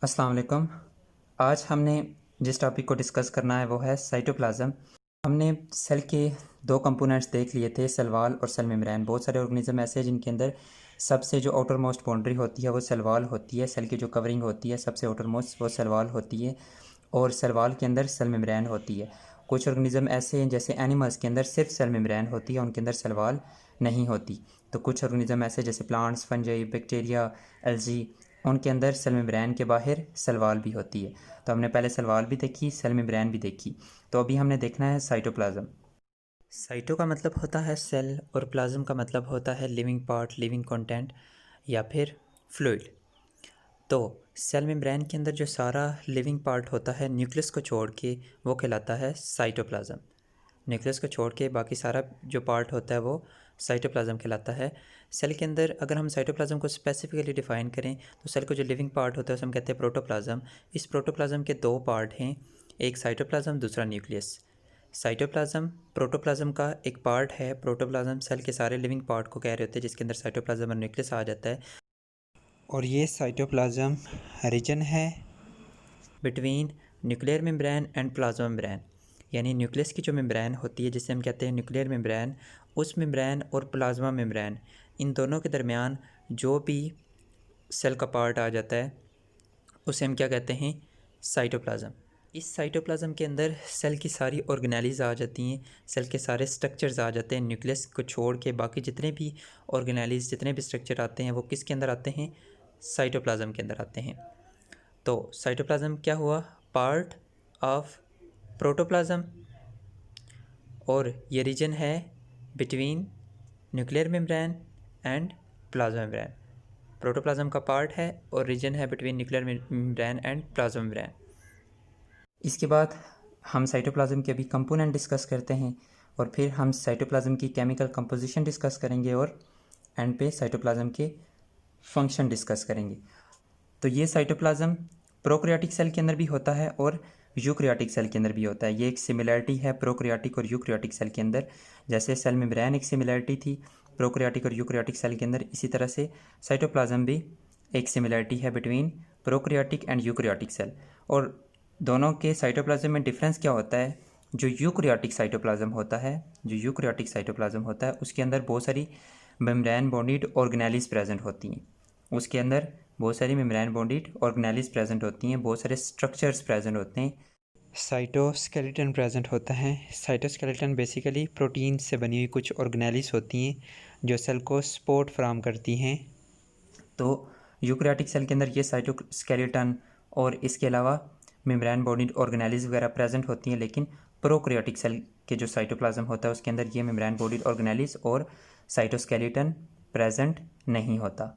अस्सलाम वालेकुम। आज हमने जिस टॉपिक को डिस्कस करना है वो है साइटोप्लाज्म। हमने सेल के दो कंपोनेंट्स देख लिए थे, सेल वॉल और सेल मेम्ब्रेन। बहुत सारे ऑर्गेनिज्म ऐसे हैं जिनके अंदर सबसे जो आउटर मोस्ट बाउंड्री होती है वो सेल वॉल होती है। सेल की जो कवरिंग होती है सबसे आउटर मोस्ट वो सेल वॉल होती है और सेल वॉल के अंदर सेल मेम्ब्रेन होती है। कुछ ऑर्गेनिज्म ऐसे हैं जैसे एनिमल्स के अंदर सिर्फ सेल मेम्ब्रेन होती है, उनके अंदर सेल वॉल नहीं होती। तो कुछ ऑर्गेनिज्म ऐसे जैसे प्लांट्स, फंजाई, बैक्टीरिया, एल्जी, उनके अंदर सेल मेम्ब्रेन के बाहर सेल वॉल भी होती है। तो हमने पहले सेल वॉल भी देखी, सेल मेम्ब्रेन भी देखी। तो अभी हमने देखना है साइटोप्लाज्म। साइटो का मतलब होता है सेल और प्लाज्म का मतलब होता है लिविंग पार्ट, लिविंग कंटेंट या फिर फ्लूइड। तो सेल मेम्ब्रेन के अंदर जो सारा लिविंग पार्ट होता है न्यूक्लियस को छोड़ के वो कहलाता है साइटोप्लाज्म। न्यूक्लियस को छोड़ के बाकी सारा जो पार्ट होता है वो साइटोप्लाज्म कहलाता है। सेल के अंदर अगर हम साइटोप्लाज्म को स्पेसिफिकली डिफाइन करें तो सेल को जो लिविंग पार्ट होता है उसे हम कहते हैं प्रोटोप्लाज्म। इस प्रोटोप्लाज्म के दो पार्ट हैं, एक साइटोप्लाज्म, दूसरा न्यूक्लियस। साइटोप्लाज्म प्रोटोप्लाज्म का एक पार्ट है। प्रोटोप्लाज्म सेल के सारे लिविंग पार्ट को कह रहे होते हैं जिसके अंदर साइटोप्लाज्म और न्यूक्लियस आ जाता है। और ये साइटोप्लाज्म रीजन है between nuclear membrane and plasma membrane. यानी न्यूक्लियस की जो मेम्ब्रेन होती है जिसे हम कहते हैं न्यूक्लियर मेम्ब्रेन, उस मेम्ब्रेन और प्लाज्मा मेम्ब्रेन, इन दोनों के दरमियान जो भी सेल का पार्ट आ जाता है उसे हम क्या कहते हैं, साइटोप्लाज्म। इस साइटोप्लाज्म के अंदर सेल की सारी ऑर्गेनेलिज आ जाती हैं, सेल के सारे स्ट्रक्चर्स आ जाते हैं। न्यूक्लियस को छोड़ के बाकी जितने भी ऑर्गेनेलिज, जितने भी स्ट्रक्चर आते हैं वो किसके अंदर आते हैं, साइटोप्लाज्म के अंदर आते हैं। तो साइटोप्लाज्म क्या हुआ, पार्ट ऑफ प्रोटोप्लाज्म, और ये रीजन है between nuclear membrane and plasma membrane. Protoplasm का पार्ट है और रीजन है between nuclear membrane and plasma membrane. इसके बाद हम साइटोप्लाज्म के अभी कंपोनेंट डिस्कस करते हैं और फिर हम साइटोप्लाज्म की केमिकल कंपोजिशन डिस्कस करेंगे और एंड पे साइटोप्लाज्म के फंक्शन डिस्कस करेंगे। तो ये साइटोप्लाज्म प्रोकैरियोटिक सेल के अंदर भी होता है और यूकैरियोटिक सेल के अंदर भी होता है। ये एक सिमिलरिटी है प्रोकैरियोटिक और यूकैरियोटिक सेल के अंदर। जैसे सेल मेम्ब्रेन एक सिमिलरिटी थी प्रोकैरियोटिक और यूकैरियोटिक सेल के अंदर, इसी तरह से साइटोप्लाज्म भी एक सिमिलरिटी है between prokaryotic and eukaryotic cell. और दोनों के साइटोप्लाज्म में डिफरेंस क्या होता है, जो यूकैरियोटिक साइटोप्लाज्म होता है, जो यूकैरियोटिक साइटोप्लाज्म होता है उसके अंदर बहुत सारी मेम्ब्रेन बॉन्डेड ऑर्गेनेलिज प्रेजेंट होती हैं। उसके अंदर बहुत सारी मेम्ब्रेन बॉन्डेड ऑर्गेनेलिज प्रेजेंट होती हैं, बहुत सारे स्ट्रक्चर्स प्रेजेंट होते हैं, साइटोस्केलेटन प्रेजेंट होता है। साइटोस्केलेटन बेसिकली प्रोटीन से बनी हुई कुछ ऑर्गेनेलिज होती हैं जो सेल को सपोर्ट फ्राहम करती हैं। तो यूकैरियोटिक सेल के अंदर ये साइटोस्केलेटन और इसके अलावा मेम्ब्रेन बॉन्डेड ऑर्गेनेलिज वगैरह प्रेजेंट होती हैं, लेकिन प्रोकैरियोटिक सेल के जो साइटोप्लाज्म होता है उसके अंदर ये मेम्ब्रेन बॉन्डेड ऑर्गेनेलिज और साइटोस्केलेटन प्रेजेंट नहीं होता।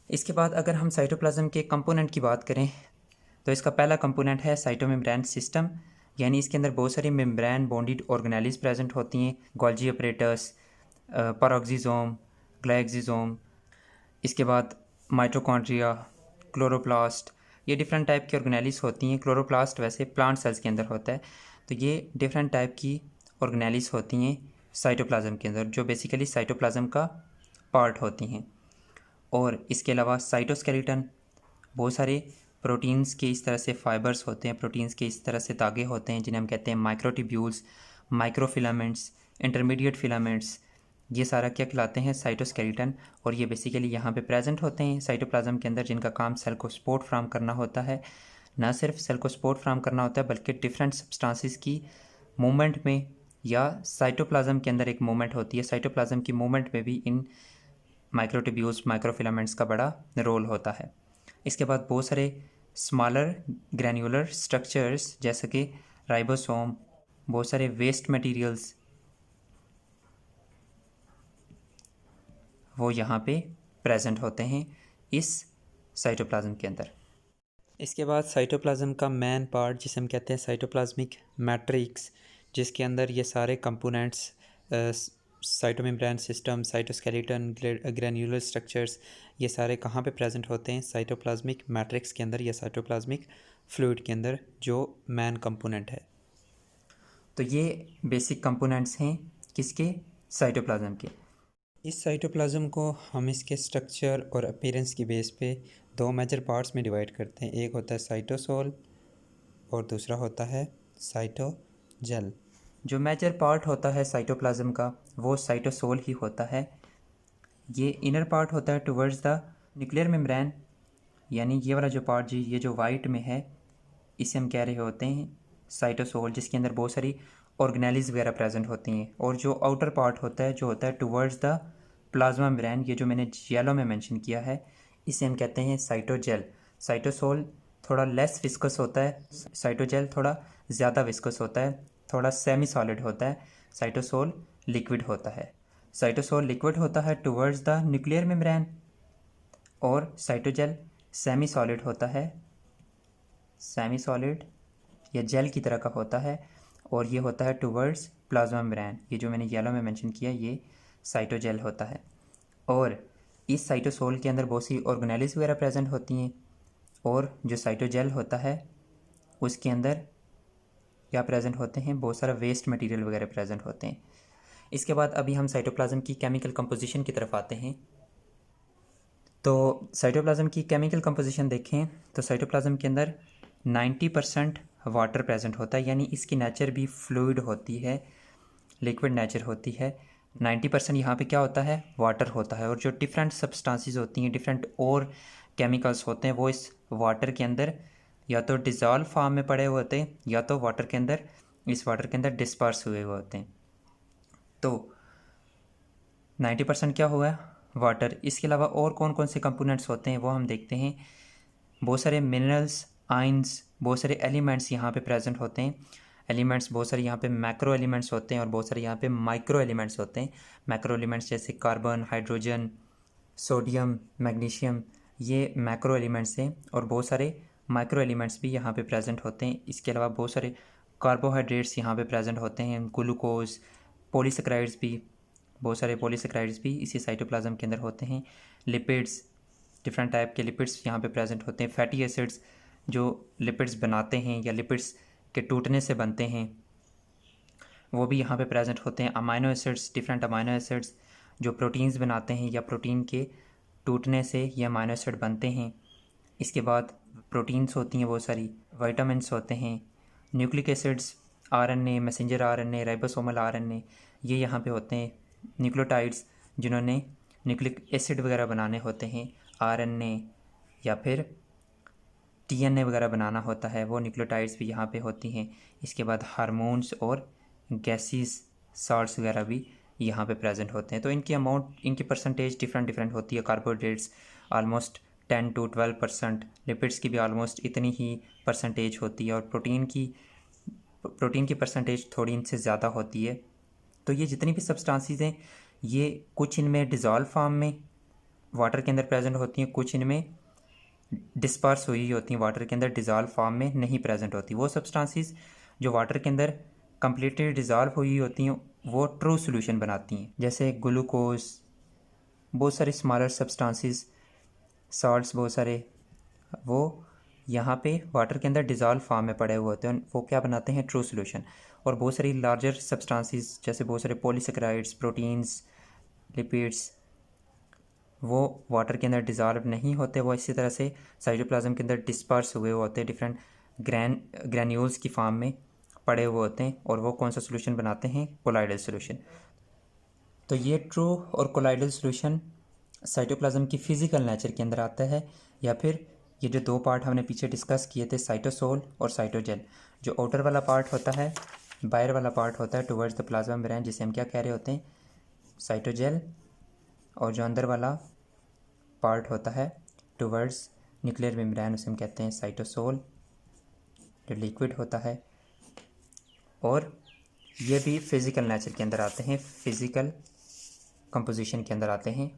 इसके बाद अगर हम साइटोप्लाज्म के कंपोनेंट की बात करें तो इसका पहला कंपोनेंट है साइटोमेम्ब्रेन सिस्टम। यानी इसके अंदर बहुत सारी मेम्ब्रेन बॉन्डेड ऑर्गेनेलिज प्रेजेंट होती हैं, गोल्जी अपरेटस, पैरोक्सिसोम, ग्लाइक्सिसोम, इसके बाद माइटोकॉन्ड्रिया, क्लोरोप्लास्ट, ये डिफरेंट टाइप की ऑर्गेनेलिज होती हैं। क्लोरोप्लास्ट वैसे प्लांट सेल्स के अंदर होता है। तो ये डिफरेंट टाइप की ऑर्गेनेलिज होती हैं साइटोप्लाज्म के अंदर जो बेसिकली साइटोप्लाज्म का पार्ट होती हैं। और इसके अलावा साइटोस्केलेटन, बहुत सारे प्रोटीन्स के इस तरह से फाइबर्स होते हैं, प्रोटीन्स के इस तरह से धागे होते हैं जिन्हें हम कहते हैं माइक्रोट्यूब्यूल्स, माइक्रोफिलामेंट्स, इंटरमीडिएट फिलामेंट्स। ये सारा क्या कहलाते हैं, साइटोस्केलेटन। और ये बेसिकली यहाँ पे प्रेजेंट होते हैं साइटोप्लाज्म के अंदर, जिनका काम सेल को सपोर्ट फ्राहम करना होता है। ना सिर्फ सेल को सपोर्ट फ्राहम करना होता है बल्कि डिफरेंट सब्सटेंसेस की मूवमेंट में, या साइटोप्लाज्म के अंदर एक मूवमेंट होती है, साइटोप्लाज्म की मूवमेंट में भी इन माइक्रोट्यूब्यूल्स, माइक्रोफिलामेंट्स का बड़ा रोल होता है। इसके बाद बहुत सारे स्मॉलर ग्रैन्युलर स्ट्रक्चर्स जैसे कि राइबोसोम, बहुत सारे वेस्ट मटेरियल्स वो यहाँ पे प्रेजेंट होते हैं इस साइटोप्लाज्म के अंदर। इसके बाद साइटोप्लाज्म का मेन पार्ट जिसे हम कहते हैं साइटोप्लाज्मिक मैट्रिक्स, जिसके अंदर ये सारे components cytomembrane system, cytoskeleton, granular structures, ये सारे कहाँ पे प्रेजेंट होते हैं, साइटोप्लाज्मिक मैट्रिक्स के अंदर या साइटोप्लाज्मिक फ्लूइड के अंदर, जो मेन कंपोनेंट है। तो ये बेसिक कंपोनेंट्स हैं किसके, साइटोप्लाज्म के। इस साइटोप्लाज्म को हम इसके स्ट्रक्चर और अपीयरेंस की बेस पे दो मेजर पार्ट्स में डिवाइड करते हैं। एक होता है साइटोसोल और दूसरा होता है साइटोजेल। जो मेजर पार्ट होता है साइटोप्लाज्म का वो साइटोसोल ही होता है। ये इनर पार्ट होता है टुवर्ड्स द न्यूक्लियर मेम्ब्रेन, यानी ये वाला जो पार्ट जी, ये जो वाइट में है, इसे हम कह रहे होते हैं साइटोसोल, जिसके अंदर बहुत सारी ऑर्गेनेल्स वगैरह प्रेजेंट होती हैं। और जो आउटर पार्ट होता है जो होता है टुवर्ड्स द प्लाज्मा मेम्ब्रेन, ये जो मैंने येलो में मेंशन किया है, इसे हम कहते हैं साइटोजेल। साइटोसोल थोड़ा लेस विस्कस होता है, साइटोजेल थोड़ा ज़्यादा विस्कस होता है, थोड़ा सेमी सॉलिड होता है। साइटोसोल लिक्विड होता है। साइटोसोल लिक्विड होता है टुवर्ड्स द न्यूक्लियर मेम्ब्रेन और साइटोजेल सेमी सॉलिड होता है, सेमी सॉलिड या जेल की तरह का होता है, और ये होता है टुवर्ड्स प्लाज्मा मेम्ब्रेन। ये जो मैंने येलो में मेंशन किया ये साइटोजेल होता है। और इस साइटोसोल के अंदर बहुत सी ऑर्गेनेल्स वगैरह प्रेजेंट होती हैं, और जो साइटोजेल होता है उसके अंदर क्या प्रेजेंट होते हैं, बहुत सारा वेस्ट मटेरियल वगैरह प्रेजेंट होते हैं। इसके बाद अभी हम साइटोप्लाज्म की केमिकल कंपोजिशन की तरफ आते हैं। तो साइटोप्लाज्म की केमिकल कंपोजिशन देखें तो साइटोप्लाज्म के अंदर 90% वाटर प्रेजेंट होता है, यानी इसकी नेचर भी फ्लूइड होती है, लिक्विड नेचर होती है। 90% यहाँ पे क्या होता है, वाटर होता है। और जो डिफरेंट सब्सटेंसेस होती हैं, डिफरेंट और केमिकल्स होते हैं, वो इस वाटर के अंदर या तो डिज़ोल्व फॉर्म में पड़े हुए होते हैं या तो वाटर के अंदर, इस वाटर के अंदर डिस्पर्स हुए हुए होते हैं। तो 90% क्या हुआ, वाटर। इसके अलावा और कौन कौन से कंपोनेंट्स होते हैं वो हम देखते हैं। बहुत सारे मिनरल्स, आइंस, बहुत सारे एलिमेंट्स यहाँ पे प्रेजेंट होते हैं। एलिमेंट्स बहुत सारे यहाँ पे मैक्रो एलिमेंट्स होते हैं और बहुत सारे यहाँ पे माइक्रो एलिमेंट्स होते हैं। मैक्रो एलिमेंट्स जैसे कार्बन, हाइड्रोजन, सोडियम, मैग्नीशियम, ये मैक्रो एलिमेंट्स हैं। और बहुत सारे माइक्रो एलिमेंट्स भी यहाँ पे प्रेजेंट होते हैं। इसके अलावा बहुत सारे कार्बोहाइड्रेट्स यहाँ पे प्रेजेंट होते हैं, ग्लूकोज, पॉलीसेकेराइड्स भी, बहुत सारे पॉलीसेकेराइड्स भी इसी साइटोप्लाज्म के अंदर होते हैं। लिपिड्स, डिफरेंट टाइप के लिपिड्स यहाँ पे प्रेजेंट होते हैं। फैटी एसिड्स जो लिपिड्स बनाते हैं या लिपिड्स के टूटने से बनते हैं, वो भी यहाँ पे प्रेजेंट होते हैं। Amino acids, different amino acids जो प्रोटीन्स बनाते हैं या प्रोटीन के टूटने से ये अमाइनो एसिड बनते हैं। इसके बाद प्रोटीन्स होती हैं बहुत सारी, विटामिन्स होते हैं, nucleic acids, RNA, messenger RNA, ribosomal RNA, ये यहाँ पे होते हैं। न्यूक्लियोटाइड्स जिन्होंने न्यूक्लिक एसिड वगैरह बनाने होते हैं, आरएनए या फिर टीएनए वगैरह बनाना होता है, वो न्यूक्लियोटाइड्स भी यहाँ पे होती हैं। इसके बाद हार्मोन्स और गैसेस, साल्ट्स वगैरह भी यहाँ पे प्रेजेंट होते हैं। तो इनकी अमाउंट, इनकी परसेंटेज डिफरेंट डिफरेंट होती है। कार्बोहाइड्रेट्स ऑलमोस्ट 10 to 12%, लिपिड्स की भी ऑलमोस्ट इतनी ही परसेंटेज होती है, और प्रोटीन की परसेंटेज थोड़ी इनसे ज़्यादा होती है। तो ये जितनी भी सब्सटेंसेस हैं, ये कुछ इनमें डिज़ोल्व फॉर्म में वाटर के अंदर प्रेजेंट होती हैं, कुछ इनमें डिस्पर्स हुई होती हैं, वाटर के अंदर डिज़ोल्व फॉर्म में नहीं प्रेजेंट होती। वो सब्सटेंसेस जो वाटर के अंदर कम्प्लीटली डिज़ोल्व हुई होती हैं वो ट्रू सोल्यूशन बनाती हैं, जैसे ग्लूकोज, बहुत सारे स्मॉलर सब्सटेंसेस, सॉल्ट्स बहुत सारे, वो यहाँ पे वाटर के अंदर डिज़ोल्व फॉर्म में पड़े हुए होते हैं, वो क्या बनाते हैं, ट्रू सोल्यूशन। और बहुत सारी लार्जर सब्सटेंसेस जैसे बहुत सारे पॉलीसेकेराइड्स, प्रोटीन्स, लिपिड्स, वो वाटर के अंदर डिज़ोल्व नहीं होते, वो इसी तरह से साइटोप्लाज्म के अंदर डिस्पर्स हुए होते हैं, डिफरेंट ग्रैन्यूल्स की फॉर्म में पड़े हुए होते हैं, और वो कौन सा सोल्यूशन बनाते हैं, कोलाइडल सोल्यूशन। तो ये ट्रू और कोलाइडल सोल्यूशन साइटोप्लाज्म की फिजिकल नेचर के अंदर आता है। या फिर ये जो दो पार्ट हमने पीछे डिस्कस किए थे, साइटोसोल और साइटोजेल, जो आउटर वाला पार्ट होता है, बाहर वाला पार्ट होता है टुवर्ड्स द प्लाज्मा मेम्ब्रेन, जिसे हम क्या कह रहे होते हैं, साइटोजेल। और जो अंदर वाला पार्ट होता है टुवर्ड्स न्यूक्लियर मेम्ब्रेन, उसे हम कहते हैं साइटोसोल, जो लिक्विड होता है। और ये भी फिज़िकल नेचर के अंदर आते हैं, फिज़िकल कंपोजिशन के अंदर आते हैं।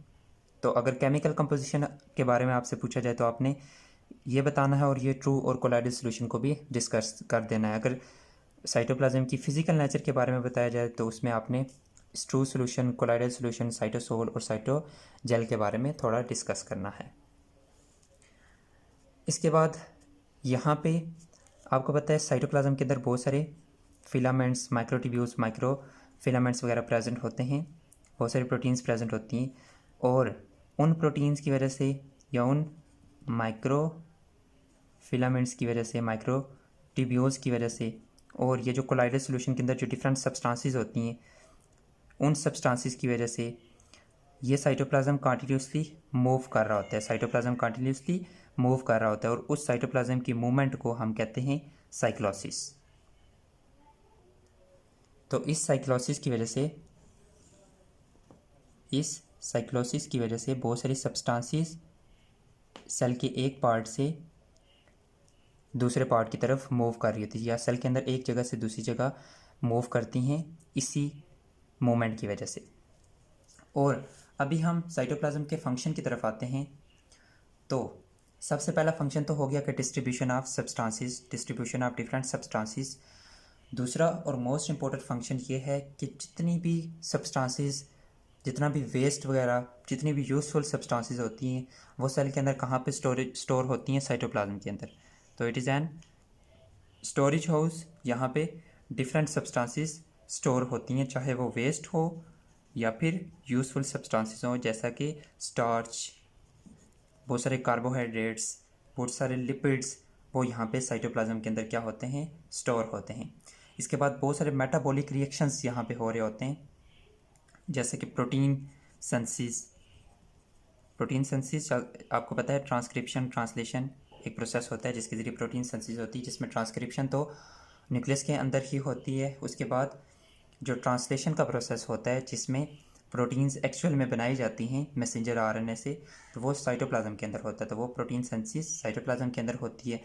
तो अगर केमिकल कंपोजिशन के बारे में आपसे पूछा जाए तो आपने ये बताना है, और ये ट्रू और कोलाइडल सोल्यूशन को भी डिस्कस कर देना है। अगर साइटोप्लाज्म की फ़िज़िकल नेचर के बारे में बताया जाए तो उसमें आपने true solution, colloidal solution, cytosol और साइटोजेल के बारे में थोड़ा डिस्कस करना है। इसके बाद यहाँ पे आपको पता है साइटोप्लाज्म के अंदर बहुत सारे फिलामेंट्स, माइक्रोट्यूब्यूल्स, माइक्रो फिलामेंट्स वगैरह प्रेजेंट होते हैं, बहुत सारी प्रोटीन्स प्रेजेंट होती हैं। और उन प्रोटीन्स की वजह से या उन माइक्रो फिलामेंट्स की वजह से, माइक्रो ट्यूब्यूल्स की वजह से, और ये जो कोलाइडल सॉल्यूशन के अंदर जो डिफरेंट सब्सटेंसेस होती हैं उन सब्सटेंसेस की वजह से ये साइटोप्लाज्म कंटिन्यूसली मूव कर रहा होता है, साइटोप्लाज्म कंटिन्यूसली मूव कर रहा होता है, और उस साइटोप्लाज्म की मूवमेंट को हम कहते हैं साइक्लोसिस। तो इस साइक्लोसिस की वजह से बहुत सारी सब्सटेंसेस सेल के एक पार्ट से दूसरे पार्ट की तरफ मूव कर रही होती है, या सेल के अंदर एक जगह से दूसरी जगह मूव करती हैं इसी मूवमेंट की वजह से। और अभी हम साइटोप्लाज्म के फंक्शन की तरफ आते हैं। तो सबसे पहला फंक्शन तो हो गया कि distribution of substances, distribution of different substances. दूसरा और मोस्ट इम्पोर्टेंट फंक्शन ये है कि जितनी भी सब्सटेंसेस, जितना भी वेस्ट वगैरह, जितनी भी यूज़फुल सब्सटेंसेस होती हैं वो सेल के अंदर कहाँ पे स्टोर होती हैं? साइटोप्लाज्म के अंदर। तो it is an storage house. यहाँ पे डिफरेंट सब्सटेंसेस स्टोर होती हैं, चाहे वो वेस्ट हो या फिर यूज़फुल सब्सटेंसेस हो, जैसा कि स्टार्च, बहुत सारे कार्बोहाइड्रेट्स, बहुत सारे लिपिड्स, वो यहाँ पे साइटोप्लाज्म के अंदर क्या होते हैं? स्टोर होते हैं। इसके बाद बहुत सारे मेटाबॉलिक रिएक्शंस यहाँ पे हो रहे होते हैं, जैसे कि प्रोटीन सिंथेसिस आपको पता है, ट्रांसक्रिप्शन ट्रांसलेशन एक प्रोसेस होता है जिसके ज़रिए प्रोटीन सिंथेसिस होती है, जिसमें ट्रांसक्रिप्शन तो न्यूक्लियस के अंदर ही होती है। उसके बाद जो ट्रांसलेशन का प्रोसेस होता है जिसमें प्रोटीन्स एक्चुअल में बनाई जाती हैं मैसेंजर आरएनए से, तो वो साइटोप्लाज्म के अंदर होता है। तो वो प्रोटीन सिंथेसिस साइटोप्लाज्म के अंदर होती है।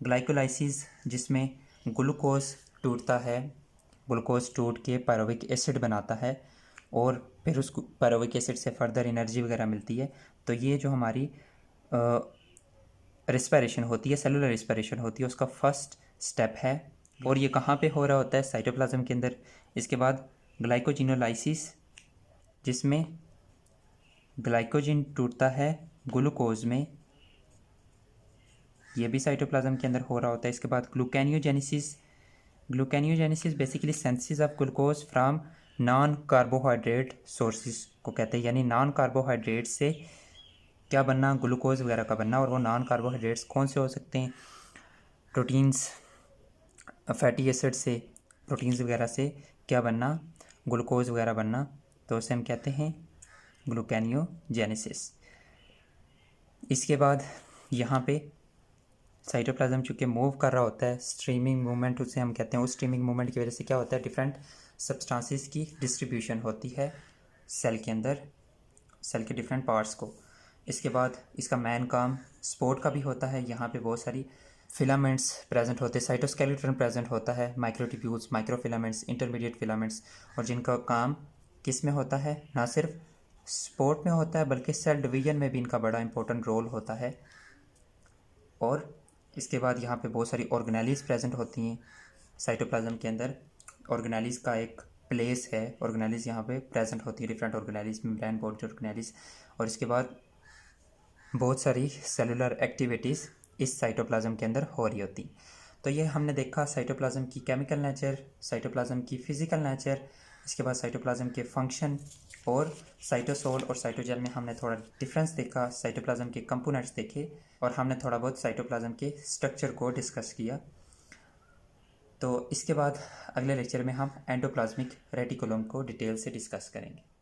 ग्लाइकोलाइसिस, जिसमें ग्लूकोज टूटता है, ग्लूकोज टूट के पायरुविक एसिड बनाता है और फिर उसको पायरुविक एसिड से फर्दर एनर्जी वगैरह मिलती है। तो ये जो हमारी रिस्पायरेशन होती है, सेलुलर रिस्पायरेशन होती है, उसका फर्स्ट स्टेप है। और ये कहाँ पे हो रहा होता है? साइटोप्लाज्म के अंदर। इसके बाद ग्लाइकोजिनोलाइसिस, जिसमें ग्लाइकोजिन टूटता है ग्लूकोज में, ये भी साइटोप्लाज्म के अंदर हो रहा होता है। इसके बाद gluconeogenesis basically synthesis of glucose from non carbohydrate sources को कहते हैं, यानी नॉन कार्बोहाइड्रेट से क्या बनना? ग्लूकोज वगैरह का बनना। और वो नॉन कार्बोहाइड्रेट्स कौन से हो सकते हैं? प्रोटीन्स, फैटी एसिड से, प्रोटीन्स वगैरह से क्या बनना? ग्लूकोज वगैरह बनना। तो उसे हम कहते हैं ग्लूकेनियोजेनेसिस। इसके बाद यहाँ पे साइटोप्लाज्म चूँकि मूव कर रहा होता है, स्ट्रीमिंग मूवमेंट उसे हम कहते हैं। उस स्ट्रीमिंग मूवमेंट की वजह से क्या होता है? डिफरेंट सब्सटेंसेस की डिस्ट्रीब्यूशन होती है सेल के अंदर, सेल के डिफरेंट पार्ट्स को। इसके बाद इसका मेन काम सपोर्ट का भी होता है। यहाँ पे बहुत सारी फिलामेंट्स प्रेजेंट होते हैं, साइटोस्केलेटन प्रेजेंट होता है, माइक्रोट्यूब्यूल्स, माइक्रोफिलामेंट्स, इंटरमीडिएट फिलामेंट्स, और जिनका काम किस में होता है? ना सिर्फ सपोर्ट में होता है बल्कि सेल डिवीजन में भी इनका बड़ा इंपॉर्टेंट रोल होता है। और इसके बाद यहाँ पे बहुत सारी ऑर्गेनेलीज प्रेजेंट होती हैं साइटोप्लाज्म के अंदर। ऑर्गेनेलीज का एक प्लेस है, ऑर्गेनेलीज यहाँ पे प्रेजेंट होती है, different organelles, membrane body organelles. और इसके बाद बहुत सारी सेलुलर एक्टिविटीज़ इस साइटोप्लाज्म के अंदर हो रही होती। तो ये हमने देखा साइटोप्लाज्म की केमिकल नेचर, साइटोप्लाज्म की फिजिकल नेचर, इसके बाद साइटोप्लाज्म के फंक्शन, और साइटोसोल और साइटोजेल में हमने थोड़ा डिफरेंस देखा, साइटोप्लाज्म के कंपोनेंट्स देखे, और हमने थोड़ा बहुत साइटोप्लाज्म के स्ट्रक्चर को डिस्कस किया। तो इसके बाद अगले लेक्चर में हम एंडोप्लाज्मिक रेटिकुलम को डिटेल से डिस्कस करेंगे।